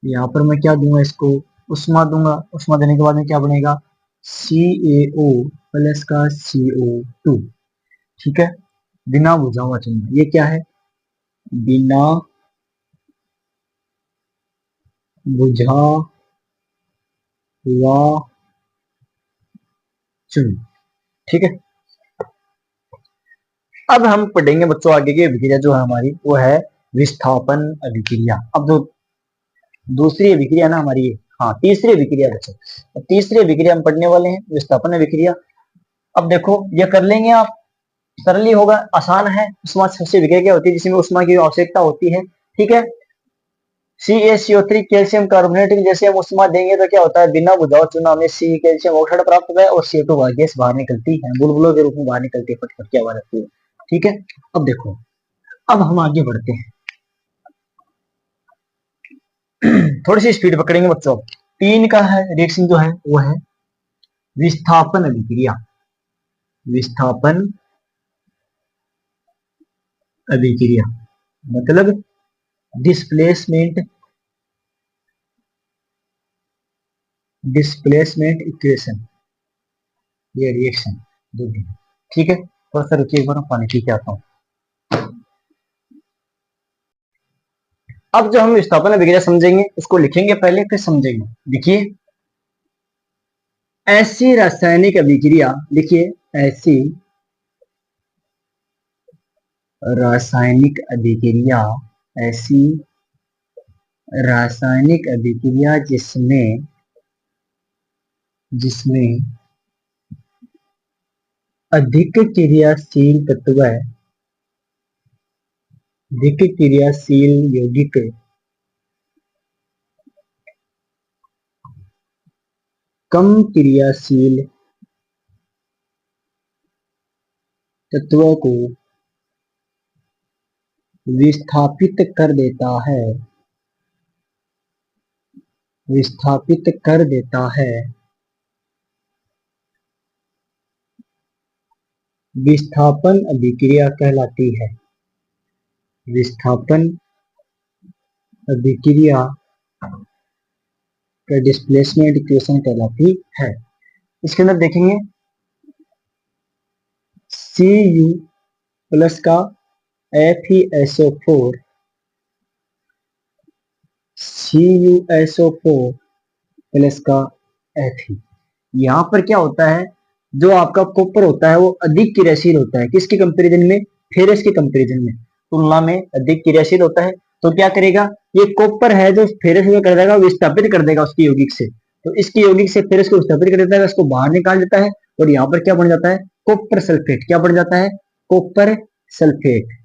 यहाँ पर मैं क्या दूंगा, इसको उष्मा दूंगा। उष्मा देने के बाद में क्या बनेगा? CaO प्लस का CO2। ठीक है, बिना बुझा हुआ चुना। ये क्या है? बिना बुझा हुआ चुन। ठीक है, अब हम पढ़ेंगे बच्चों आगे की अभिक्रिया जो है हमारी, वो है विस्थापन अभिक्रिया। अब जो दूसरी अभिक्रिया ना हमारी, हाँ तीसरी अभिक्रिया बच्चों, अब तीसरी अभिक्रिया हम पढ़ने वाले हैं, विस्थापन अभिक्रिया। अब देखो ये कर लेंगे आप, सरल ही होगा, आसान है। उष्मा सबसे विक्रिया क्या होती है? जिसमें उष्मा की आवश्यकता होती है। ठीक है, CaCO3 कैल्शियम कार्बोनेट की जैसे हम उष्मा देंगे तो क्या होता है, बिना बुझाऊ चूना में C कैल्शियम ऑक्साइड प्राप्त होता है, और CO2 गैस बाहर निकलती है, बुलबुलों के रूप में बाहर निकलती है, फटफट की आवाज आती है। ठीक है, अब देखो, अब हम आगे बढ़ते हैं। थोड़ी सी स्पीड पकड़ेंगे बच्चों। 3 का है रिएक्शन जो है, वो है विस्थापन अभिक्रिया। विस्थापन अभिक्रिया मतलब डिस्प्लेसमेंट डिस्प्लेसमेंट इक्वेशन, ये रिएक्शन दो दिन। ठीक है, थोड़ा सा रुकिए, एक बार पानी पी के आता हूँ। अब जो हम विस्थापन अभिक्रिया समझेंगे, उसको लिखेंगे पहले फिर समझेंगे। देखिए, ऐसी रासायनिक अभिक्रिया, लिखिए ऐसी रासायनिक अभिक्रिया, ऐसी रासायनिक अभिक्रिया जिसमें जिसमें अधिक क्रियाशील तत्व अधिक क्रियाशील यौगिक कम क्रियाशील तत्वों को विस्थापित कर देता है, विस्थापित कर देता है। विस्थापन अभिक्रिया कहलाती है, विस्थापन अभिक्रिया का डिस्प्लेसमेंट इक्वेशन कहलाती है। इसके अंदर देखेंगे Cu प्लस का FeSO4 CuSO4 प्लस का Fe। यहाँ पर क्या होता है, जो आपका कॉपर होता है वो अधिक क्रियाशील होता है, किसके कंपैरिजन में, फेरस के कंपैरिजन में, तुलना में अधिक क्रियाशील होता है। तो क्या करेगा, ये कॉपर है जो फेरस को कर देगा, विस्थापित कर देगा उसकी यौगिक से। तो इसकी यौगिक से फेरस को विस्थापित कर देता है, उसको बाहर निकाल देता है, और यहाँ पर क्या बन जाता है, कॉपर सल्फेट। क्या बन जाता है, कॉपर सल्फेट।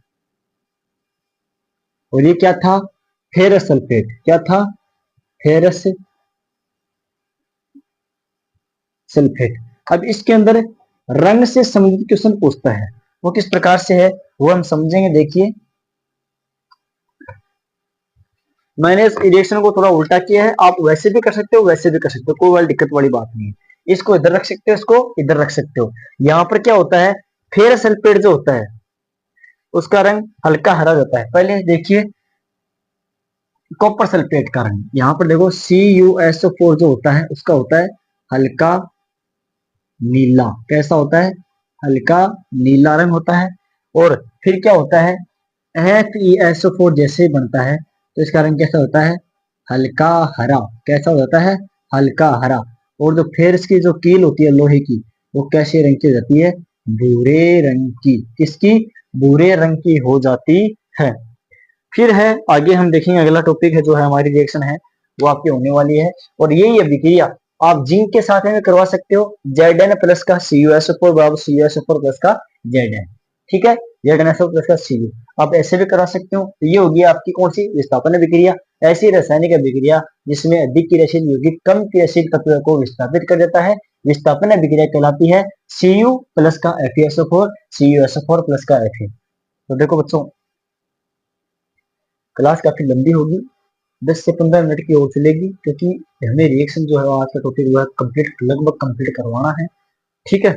और ये क्या था, फेरस सल्फेट। क्या था, फेरस सल्फेट। अब इसके अंदर रंग से संबंधित क्वेश्चन पूछता है, वो किस प्रकार से है वो हम समझेंगे। देखिए मैंने इस रिएक्शन को थोड़ा उल्टा किया है, आप वैसे भी कर सकते हो, वैसे भी कर सकते हो, कोई वाली दिक्कत वाली बात नहीं है। इसको इधर रख सकते हो, इसको इधर रख सकते हो। यहाँ पर क्या होता है, फेरस सल्फेट जो होता है उसका रंग हल्का हरा होता है। पहले देखिए कॉपर सल्फेट का रंग, यहाँ पर देखो CuSO4 जो होता है उसका होता है हल्का नीला। कैसा होता है, हल्का नीला रंग होता है। और फिर क्या होता है, FeSO4 जैसे बनता है तो इसका रंग कैसा होता है, हल्का हरा। कैसा हो जाता है, हल्का हरा। और जो फिर इसकी जो कील होती है लोहे की, वो कैसे रंग की जाती है, भूरे रंग की। किसकी, भूरे रंग की हो जाती है। फिर है आगे हम देखेंगे, अगला टॉपिक है जो है हमारी रिएक्शन है वो आपकी होने वाली है। और यही अभिक्रिया आप जिंक के साथ में करवा सकते हो, Zn प्लस का CuSO4 बराबर CuSO4 प्लस का Zn। ठीक है, ZnSO प्लस का Cu आप ऐसे भी करा सकते हो। तो ये होगी आपकी कौन सी, विस्थापन अभिक्रिया। ऐसी रासायनिक अभिक्रिया जिसमें अधिक क्रियाशील यौगिक कम क्रियाशील तत्व को विस्थापित कर देता है, विस्थापन अभिक्रिया कहलाती है। Cu प्लस का FeSO4 CuSO4 प्लस का Fe। तो देखो बच्चों क्लास काफी लंबी होगी, 10 से 15 मिनट की और चलेगी, क्योंकि हमें रिएक्शन जो है आज का टॉपिक जो है कंप्लीट लगभग कंप्लीट करवाना है। ठीक है,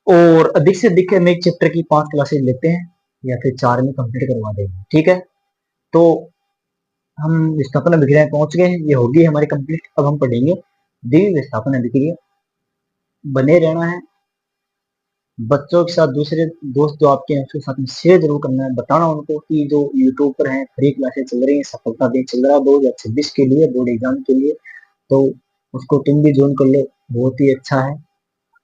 और अधिक से अधिक हम एक चैप्टर की 5 क्लासेज लेते हैं या फिर 4 में कंप्लीट करवा देंगे। ठीक है, तो हम विस्थापन अभिक्रिया पहुंच गए हैं, ये होगी हमारी कंप्लीट। अब हम पढ़ेंगे द्वितीय विस्थापन अभिक्रिया। बने रहना है, बच्चों के साथ, दूसरे दोस्त जो आपके हैं उसके साथ में शेयर जरूर करना है, बताना उनको कि जो यूट्यूब पर है फ्री क्लासेस चल रही है, सफलता बेच चल रहा है 2026 के लिए, बोर्ड एग्जाम के लिए। तो उसको तुम भी ज्वाइन कर लो, बहुत ही अच्छा है।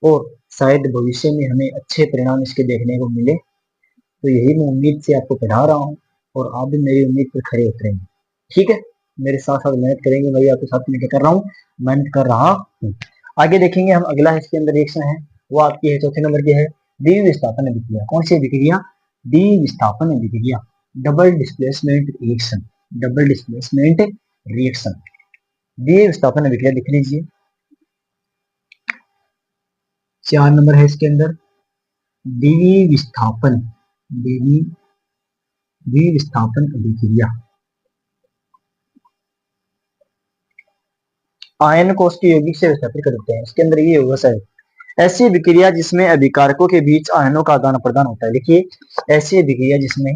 और शायद भविष्य में हमें अच्छे परिणाम इसके देखने को मिले। तो यही मैं उम्मीद से आपको पढ़ा रहा हूँ, और आप भी मेरी उम्मीद पर खड़े उतरेंगे। ठीक है, मेरे साथ साथ मेहनत करेंगे भाई, आपके साथ में क्या कर रहा हूँ, मेहनत कर रहा हूँ। आगे देखेंगे हम, अगला इसके अंदर रिएक्शन है वो आपकी है चौथे नंबर की है द्विविस्थापन अभिक्रिया। कौन सी अभिक्रिया, द्विविस्थापन अभिक्रिया, double displacement reaction. Double displacement reaction, द्विविस्थापन अभिक्रिया लिख लीजिए। 4 नंबर है इसके अंदर द्विविस्थापन, द्विविस्थापन अभिक्रिया। आयन को उसके यौगिक से विस्थापित कर देते हैं, इसके अंदर ये होगा सर। ऐसी अभिक्रिया जिसमें अभिकारकों के बीच आयनों का आदान प्रदान होता है। देखिए ऐसी अभिक्रिया जिसमें,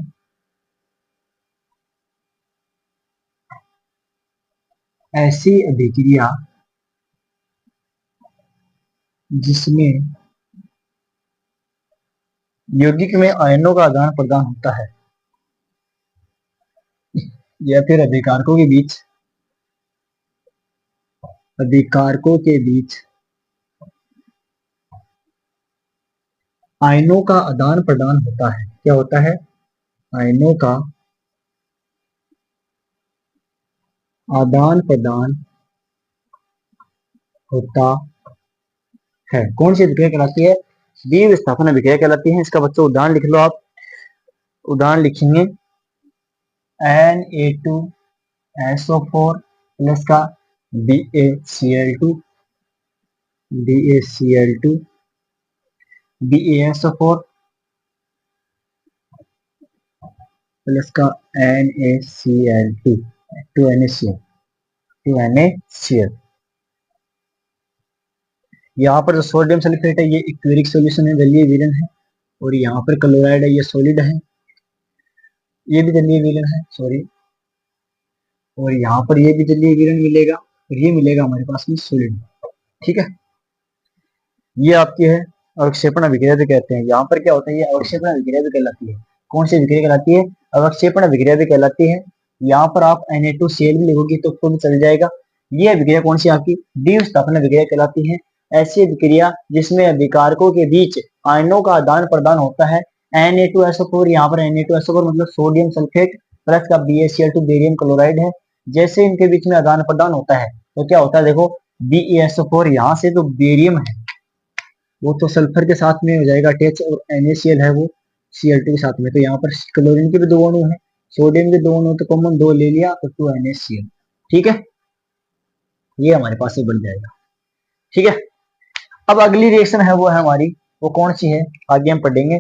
ऐसी अभिक्रिया जिसमें यौगिक में आयनों का आदान प्रदान होता है, या फिर अभिकारकों के बीच, अभिकारकों के बीच आयनों का आदान प्रदान होता है। क्या होता है, आयनों का आदान प्रदान होता है। कौन सी अभिक्रिया कहलाती है, द्विविस्थापन अभिक्रिया कहलाती है। इसका बच्चों उदाहरण लिख लो आप। उदाहरण लिखेंगे Na2SO4 प्लस का BaCl2 BaSO4 प्लस का NaCl2 2NaCl। यहाँ पर जो सोडियम सल्फेट है ये एक्वेरिक सॉल्यूशन है, जलीय विलयन है, और यहाँ पर क्लोराइड है ये सॉलिड है, ये भी जलीय विलयन है सॉरी, और यहाँ पर ये भी जलीय विलयन मिलेगा, और ये मिलेगा हमारे पास में सॉलिड। ठीक है, ये आपकी है अवक्षेपण अभिक्रिया भी कहते हैं। यहाँ पर क्या होता है, ये अवक्षेपण अभिक्रिया भी कहलाती है। कौन सी अभिक्रिया कहलाती है? अवक्षेपण अभिक्रिया भी कहलाती है। यहाँ पर आप Na2Cl भी लिखोगी तो भी चल जाएगा। ये अभिक्रिया कौन सी आपकी द्विस्थापन अभिक्रिया कहलाती है। ऐसी अभिक्रिया जिसमें अभिकारकों के बीच आयनों का आदान प्रदान होता है। Na2SO4, यहाँ पर Na2SO4 मतलब सोडियम सल्फेट प्लस का BaCl2 बेरियम क्लोराइड है। जैसे इनके बीच में आदान प्रदान होता है तो क्या होता है, देखो BaSO4 यहाँ से तो बेरियम है वो तो सल्फर के साथ में हो जाएगा अटैच, और NaCl है वो Cl2 के साथ में, तो यहाँ पर क्लोरीन के भी दो अणु है, सोडियम के दो अणु, तो कॉमन दो ले लिया तो 2NaCl। ठीक है, ये हमारे पास से बन जाएगा। ठीक है, अब अगली रिएक्शन है वो है हमारी, वो कौन सी है आगे हम पढ़ेंगे।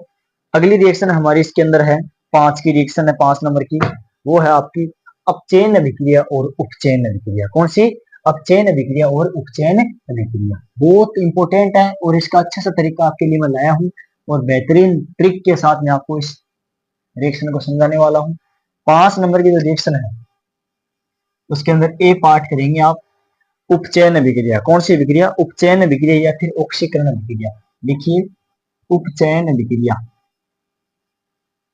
अगली रिएक्शन हमारी इसके अंदर है 5 की रिएक्शन है, 5 नंबर की, वो है आपकी अपचयन अभिक्रिया और उपचयन अभिक्रिया। कौन सी? अपचयन अभिक्रिया और उपचयन अभिक्रिया। बहुत इंपॉर्टेंट है और इसका अच्छा सा तरीका आपके लिए मैं लाया हूँ, और बेहतरीन ट्रिक के साथ मैं आपको इस रिएक्शन को समझाने वाला हूँ। 5 नंबर की जो रिएक्शन है उसके अंदर ए पार्ट करेंगे आप उपचयन अभिक्रिया। कौन सी अभिक्रिया? उपचयन अभिक्रिया या फिर ऑक्सीकरण अभिक्रिया। लिखिए उपचयन अभिक्रिया,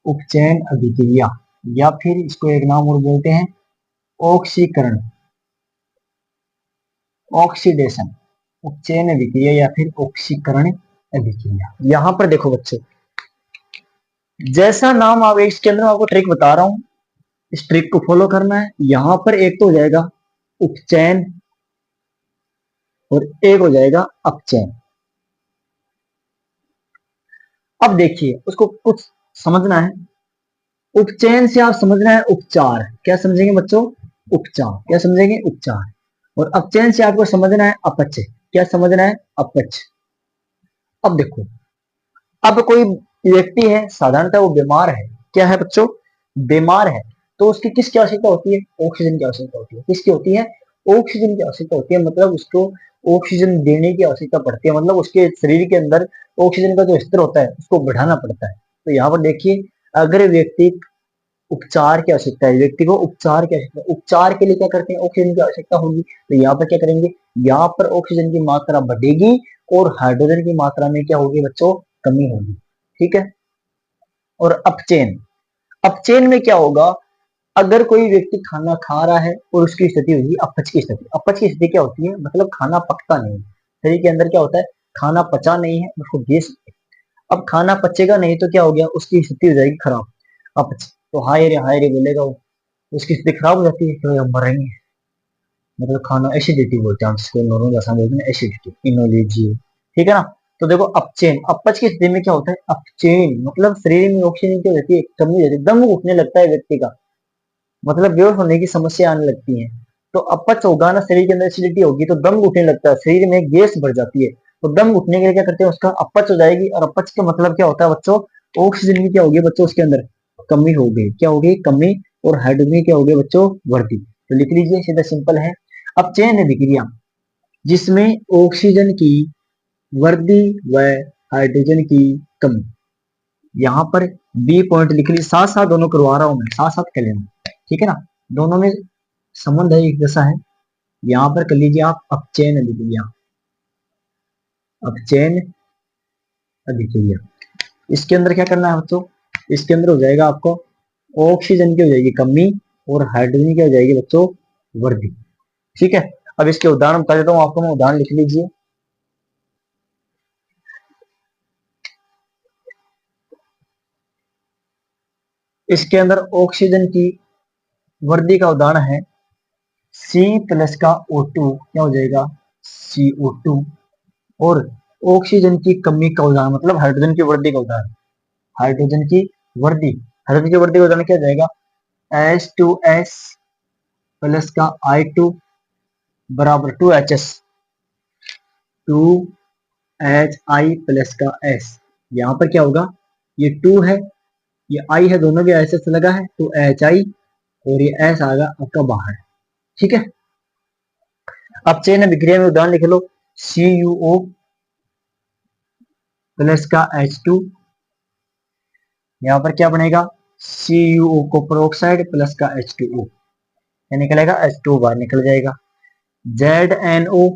उपचयन अभिक्रिया, या फिर इसको एक नाम और बोलते हैं ऑक्सीकरण, ऑक्सीडेशन, उपचयन अभिक्रिया या फिर ऑक्सीकरण अभिक्रिया। यहां पर देखो बच्चों, जैसा नाम आप इसके अंदर आपको ट्रिक बता रहा हूं, इस ट्रिक को फॉलो करना है। यहां पर एक तो हो जाएगा उपचयन और एक हो जाएगा अपचयन। अब देखिए उसको कुछ समझना है। उपचयन से आप समझना है उपचार, क्या समझेंगे बच्चों? उपचार, क्या समझेंगे? उपचार। और अपचयन से आपको समझना है अपच, क्या समझना है? अपच। अब देखो, अब कोई व्यक्ति है साधारणतः वो बीमार है, क्या है बच्चों? बीमार है, तो उसकी किसकी आवश्यकता होती है? ऑक्सीजन की आवश्यकता होती है। किसकी होती है? ऑक्सीजन की आवश्यकता होती है, मतलब उसको ऑक्सीजन देने की आवश्यकता पड़ती है, मतलब उसके शरीर के अंदर ऑक्सीजन का जो स्तर होता है उसको बढ़ाना पड़ता है। तो यहाँ पर देखिए, अगर व्यक्ति उपचार की आवश्यकता है, व्यक्ति को उपचार की आवश्यकता, उपचार के लिए क्या करते हैं? ऑक्सीजन की आवश्यकता होगी, तो यहाँ पर क्या करेंगे? यहाँ पर ऑक्सीजन की मात्रा बढ़ेगी और हाइड्रोजन की मात्रा में क्या होगी बच्चों? कमी होगी। ठीक है, और अपचयन, अपचयन में क्या होगा? अगर कोई व्यक्ति खाना खा रहा है और उसकी स्थिति होगी अपच की स्थिति। अपच की स्थिति क्या होती है? मतलब खाना पकता नहीं, शरीर के अंदर क्या होता है? खाना पचा नहीं है, उसको गैस। अब खाना पचेगा नहीं तो क्या हो गया? उसकी स्थिति हो जाएगी खराब, अपच। तो हाय रे बोलेगा वो, उसकी स्थिति खराब हो जाती है, तो हम मरेंगे। मतलब खाना एसिडिटी बोलते हैं हम इसको, नॉर्मल भाषा में बोलते हैं एसिडिटी, इनो लीजिए। ठीक है ना? तो देखो अपचयन, अपच की स्थिति में क्या होता है? अपचयन मतलब शरीर में ऑक्सीजन की रहती है, कमी हो जाती है, दम घुटने लगता है व्यक्ति का, मतलब बेहोश होने की समस्या आने लगती है। तो अपच होगा ना, शरीर के अंदर एसिडिटी होगी तो दम घुटने लगता है, शरीर में गैस बढ़ जाती है। तो दम घुटने के लिए क्या करते हैं? उसका अपच हो जाएगी, और अपच का मतलब क्या होता है बच्चों? ऑक्सीजन की क्या होगी बच्चों? उसके अंदर कमी हो गई, क्या होगी? कमी, और हाइड्रोजन क्या हो गई बच्चों? वृद्धि। तो लिख लीजिए, सीधा सिंपल है। अपचयन अभिक्रिया जिसमें ऑक्सीजन की वृद्धि व हाइड्रोजन की कमी। यहाँ पर बी पॉइंट लिख लीजिए, साथ साथ दोनों करवा रहा हूं मैं, साथ साथ कर लेना। ठीक है ना? दोनों में संबंध है, एक जैसा है। यहाँ पर कर लीजिए आप अपचयन अभिक्रिया, अपचयन अभिक्रिया। इसके अंदर क्या करना है बच्चों? इसके अंदर हो जाएगा आपको ऑक्सीजन की हो जाएगी कमी और हाइड्रोजन की हो जाएगी बच्चों वृद्धि। ठीक है, अब इसके उदाहरण बता देता हूँ आपको, मैं उदाहरण लिख लीजिए। इसके अंदर ऑक्सीजन की वृद्धि का उदाहरण है C प्लस का O2, क्या हो जाएगा? CO2। और ऑक्सीजन की कमी का उदाहरण मतलब हाइड्रोजन की वृद्धि का उदाहरण, हाइड्रोजन की वृद्धि। हाइड्रोजन की वृद्धि का उदाहरण क्या हो जाएगा, H2S प्लस का I2 बराबर 2HS, 2HI प्लस का S। यहाँ पर क्या होगा, ये 2 है, ये I है, दोनों भी ऐसे से लगा है, तो HI और ये S आएगा आपका बाहर। ठीक है, अब चेन अभिक्रिया में उदाहरण लिख लो, CuO प्लस का H2, यहाँ पर क्या बनेगा, CuO को पेरोक्साइड प्लस का H2O, क्या निकलेगा, H2 बाहर निकल जाएगा। ZNO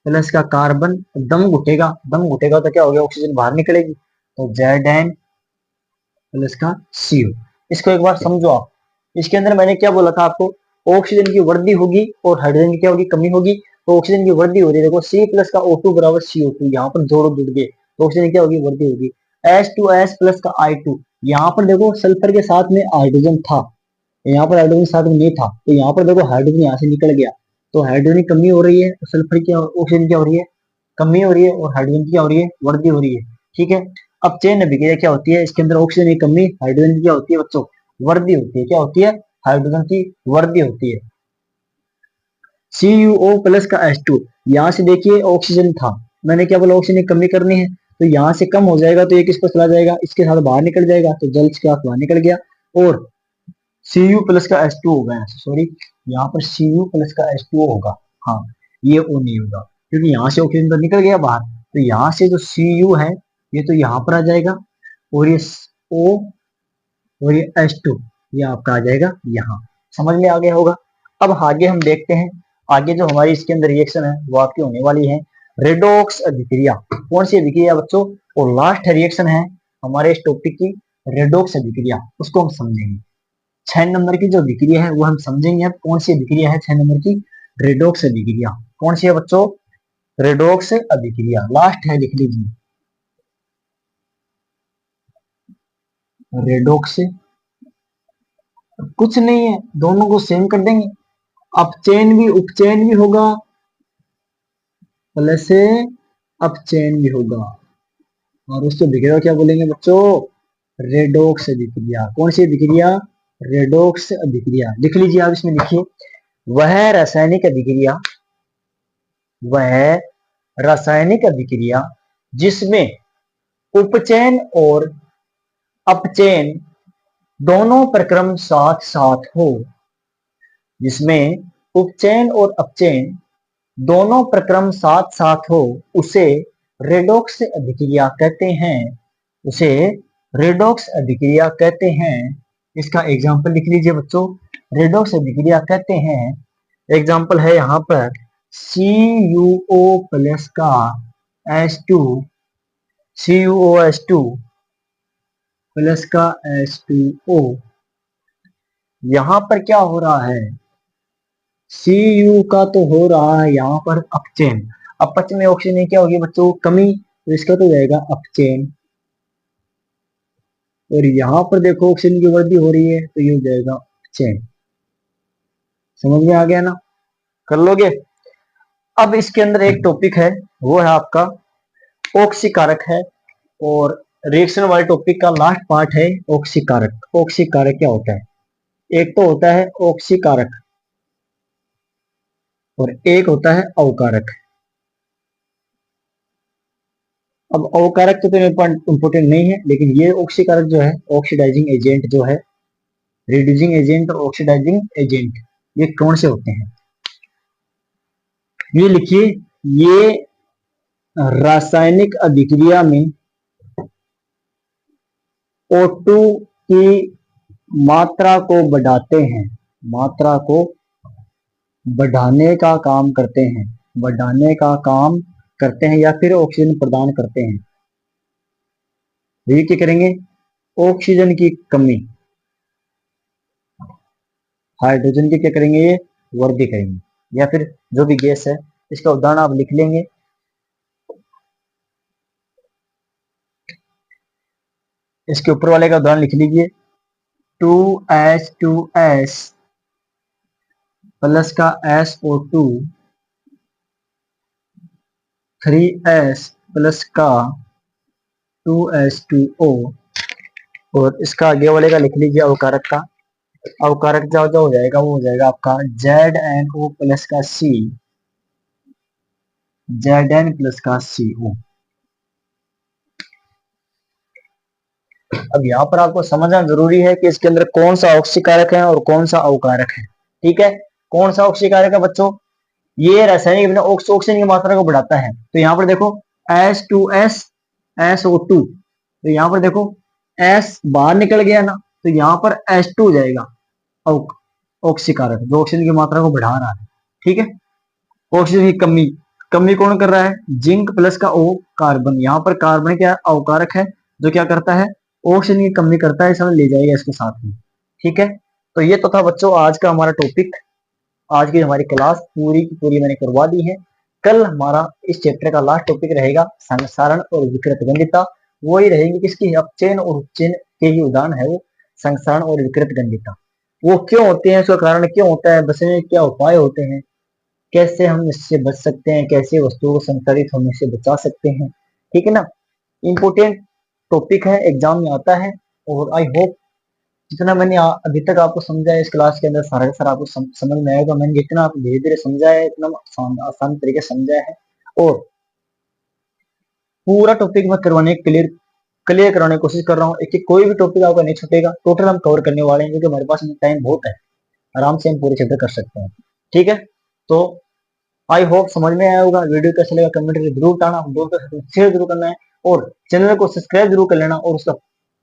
प्लस का कार्बन, दम घुटेगा तो क्या हो गया, ऑक्सीजन बाहर निकलेगी, तो Zn प्लस का CO। इसको एक बार समझो आप, इसके अंदर मैंने क्या बोला था आपको, ऑक्सीजन की वृद्धि होगी और हाइड्रोजन की क्या होगी, कमी होगी। तो ऑक्सीजन की वृद्धि हो रही है, देखो C प्लस का O2 बराबर CO2, यहाँ पर जोड़ो जुड़ गए, तो ऑक्सीजन क्या होगी, वृद्धि होगी। H2S प्लस का I2, यहाँ पर देखो सल्फर के साथ में हाइड्रोजन था, यहाँ पर हाइड्रोजन साथ में नहीं था, तो यहाँ पर देखो हाइड्रोजन यहाँ से निकल गया, तो हाइड्रोजन की कमी हो रही है, तो सल्फर की ऑक्सीजन क्या हो रही है, कमी हो रही है, और हाइड्रोजन की क्या हो रही है, वृद्धि हो रही है। ठीक है, अब चेन अभिक्रिया क्या होती है, इसके अंदर ऑक्सीजन की कमी, हाइड्रोजन की क्या होती है बच्चों, वृद्धि होती है। क्या होती है, हाइड्रोजन की वृद्धि होती है। CuO प्लस का H2, यहाँ से देखिए ऑक्सीजन था, मैंने क्या बोला, ऑक्सीजन की कमी करनी है, तो यहाँ से कम हो जाएगा, तो ये किस पर चला जाएगा, इसके साथ बाहर निकल जाएगा, तो जल के साथ बाहर निकल गया, और Cu प्लस का H2 होगा, सॉरी यहाँ पर Cu प्लस का H2O होगा, हाँ ये O नहीं होगा, क्योंकि यहाँ से ऑक्सीजन तो निकल गया बाहर, तो यहाँ से जो Cu है ये तो यहाँ पर आ जाएगा, और ये O और ये H2 ये आपका आ जाएगा यहाँ। समझ में आ गया होगा। अब आगे हम देखते हैं, आगे जो हमारी इसके अंदर रिएक्शन है वो आपकी होने वाली है रेडॉक्स अभिक्रिया। कौन सी अभिक्रिया बच्चों, और लास्ट रिएक्शन है हमारे इस टॉपिक की, रेडॉक्स अभिक्रिया, उसको हम समझेंगे। 6 नंबर की जो अभिक्रिया है वो हम समझेंगे। अब कौन सी अभिक्रिया है 6 नंबर की, रेडॉक्स अभिक्रिया। कौन सी है बच्चों, रेडॉक्स अभिक्रिया, लास्ट है लिख लीजिए, रेडॉक्स। कुछ नहीं है, दोनों को सेम कर देंगे, अपचयन भी उपचयन भी होगा, प्लस अपचयन भी होगा, और उसको अभिक्रिया क्या बोलेंगे बच्चों, रेडॉक्स अभिक्रिया। कौन सी अभिक्रिया, रेडॉक्स अभिक्रिया। लिख लीजिए आप, इसमें लिखिए, वह रासायनिक अभिक्रिया, वह रासायनिक अभिक्रिया जिसमें उपचयन और अपचयन दोनों प्रक्रम साथ साथ हो, जिसमें उपचयन और अपचयन दोनों प्रक्रम साथ साथ हो, उसे रेडॉक्स अभिक्रिया कहते हैं, उसे रेडॉक्स अभिक्रिया कहते हैं। इसका एग्जाम्पल लिख लीजिए बच्चों, रेडॉक्स अभिक्रिया कहते हैं, एग्जाम्पल है यहाँ पर CuO प्लस का H2, CuOH2 प्लस का H2O। यहाँ पर क्या हो रहा है, Cu का तो हो रहा है यहाँ पर अपचयन, अपच में ऑक्सीजन क्या होगी बच्चों, कमी, तो इसका तो जाएगा अपचयन, और यहाँ पर देखो ऑक्सीजन की वृद्धि हो रही है, तो ये हो जाएगा अपचयन। समझ में आ गया ना, कर लोगे। अब इसके अंदर एक टॉपिक है, वो है आपका ऑक्सीकारक है, और रिएक्शन वाले टॉपिक का लास्ट पार्ट है ऑक्सीकारक। ऑक्सीकारक क्या होता है, एक तो होता है ऑक्सीकारक और एक होता है अवकारक। अब अवकारक तो इंपोर्टेंट नहीं है, लेकिन ये ऑक्सीकारक जो है, ऑक्सीडाइजिंग एजेंट जो है, रिड्यूसिंग एजेंट और ऑक्सीडाइजिंग एजेंट, ये कौन से होते हैं, ये लिखिए, ये रासायनिक अभिक्रिया में O2 की मात्रा को बढ़ाते हैं, मात्रा को बढ़ाने का काम करते हैं, बढ़ाने का काम करते हैं, या फिर ऑक्सीजन प्रदान करते हैं। ये क्या करेंगे, ऑक्सीजन की कमी, हाइड्रोजन की क्या करेंगे, ये वृद्धि करेंगे, या फिर जो भी गैस है, इसका उदाहरण आप लिख लेंगे। इसके ऊपर वाले का उदाहरण लिख लीजिए, 2H2S प्लस का SO2, 3S प्लस का 2H2O, और इसका आगे वाले का लिख लीजिए अवकारक का। अवकारक जो हो जाएगा वो हो जाएगा आपका ZnO प्लस का C, Zn प्लस का CO। अब यहाँ पर आपको समझना जरूरी है कि इसके अंदर कौन सा ऑक्सीकारक है और कौन सा अवकारक है। ठीक है, कौन सा ऑक्सीकारक है बच्चों, ये रासायनिक ऑक्सीजन की मात्रा को बढ़ाता है। तो यहाँ पर देखो H2S SO2, तो यहाँ पर देखो S बाहर निकल गया ना, तो यहाँ पर H2 हो जाएगा ऑक्सीकारक, जो ऑक्सीजन की मात्रा को बढ़ा रहा है। ठीक है, ऑक्सीजन की कमी कमी कौन कर रहा है, जिंक प्लस का O कार्बन। यहाँ पर कार्बन क्या अवकारक है, जो क्या करता है, ऑक्सीजन की कमी करता है, इसमें ले जाएगा इसके साथ में। ठीक है, तो ये तो था बच्चों आज का हमारा टॉपिक। आज की हमारी क्लास पूरी की पूरी मैंने करवा दी है। कल हमारा इस चैप्टर का लास्ट टॉपिक रहेगा संसारण और विकृत गंडिता। वही रहेगी किसकी, अपचयन और उपचयन के ही उदाहरण है वो संसारण और विकृत गंडिता। वो क्यों होते हैं, उसका कारण क्यों होता है, बचने के क्या उपाय होते हैं, कैसे हम इससे बच सकते हैं, कैसे वस्तुओं को संसारित होने से बचा सकते हैं। ठीक है ना, इम्पोर्टेंट टॉपिक है, एग्जाम में आता है। और आई होप जितना मैंने अभी तक आपको समझाया इस क्लास के अंदर सारा का सारा आपको समझ में आएगा। मैंने जितना आपको धीरे धीरे समझाया है, इतना आसान तरीके से समझाया है। और पूरा टॉपिक मैं करवाने क्लियर कराने की कोशिश कर रहा हूँ। एक कोई भी टॉपिक आपका नहीं छूटेगा, टोटल हम कवर करने वाले हैं, क्योंकि हमारे पास टाइम बहुत है, आराम से हम पूरे चैप्टर कर सकते हैं। ठीक है, तो आई होप समझ में आया होगा। वीडियो कैसा लगा कमेंट करके जरूर बताना, दोस्तों शेयर जरूर करना है, और चैनल को सब्सक्राइब जरूर कर लेना, और उसका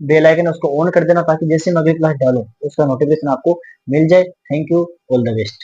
बेल आइकन उसको ऑन कर देना, ताकि जैसे मैं अगली क्लास डालूं उसका नोटिफिकेशन आपको मिल जाए। Thank you, all the best.